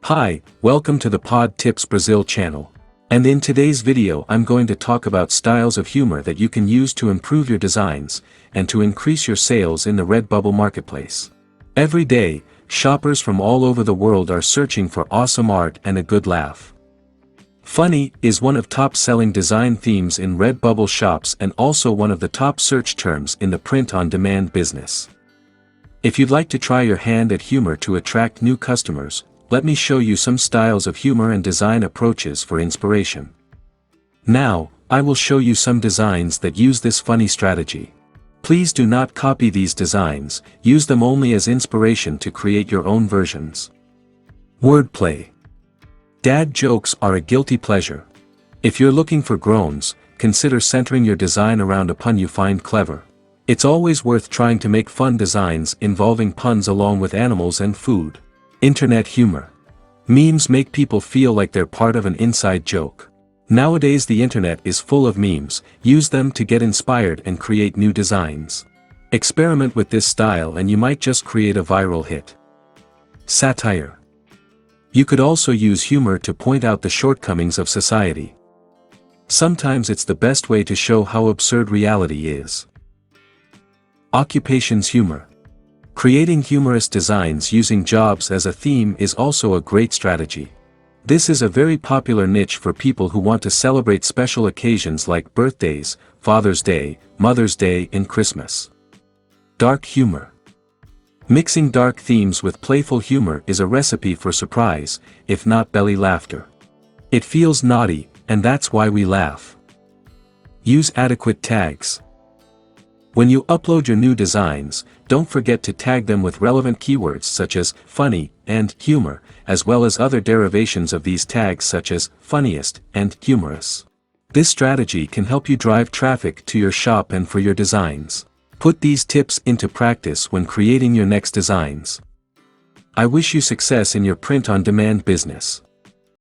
Hi, welcome to the Pod Tips Brazil channel. And in today's video I'm going to talk about styles of humor that you can use to improve your designs, and to increase your sales in the Redbubble marketplace. Every day, shoppers from all over the world are searching for awesome art and a good laugh. Funny is one of top-selling design themes in Redbubble shops and also one of the top search terms in the print-on-demand business. If you'd like to try your hand at humor to attract new customers, let me show you some styles of humor and design approaches for inspiration. Now, I will show you some designs that use this funny strategy. Please do not copy these designs, use them only as inspiration to create your own versions. Wordplay. Dad jokes are a guilty pleasure. If you're looking for groans, consider centering your design around a pun you find clever. It's always worth trying to make fun designs involving puns along with animals and food. Internet humor. Memes make people feel like they're part of an inside joke. Nowadays the internet is full of memes, use them to get inspired and create new designs. Experiment with this style and you might just create a viral hit. Satire. You could also use humor to point out the shortcomings of society. Sometimes it's the best way to show how absurd reality is. Occupations humor. Creating humorous designs using jobs as a theme is also a great strategy. This is a very popular niche for people who want to celebrate special occasions like birthdays, Father's Day, Mother's Day, and Christmas. Dark humor. Mixing dark themes with playful humor is a recipe for surprise, if not belly laughter. It feels naughty, and that's why we laugh. Use adequate tags. When you upload your new designs, don't forget to tag them with relevant keywords such as funny and humor, as well as other derivations of these tags such as funniest and humorous. This strategy can help you drive traffic to your shop and for your designs. Put these tips into practice when creating your next designs. I wish you success in your print-on-demand business.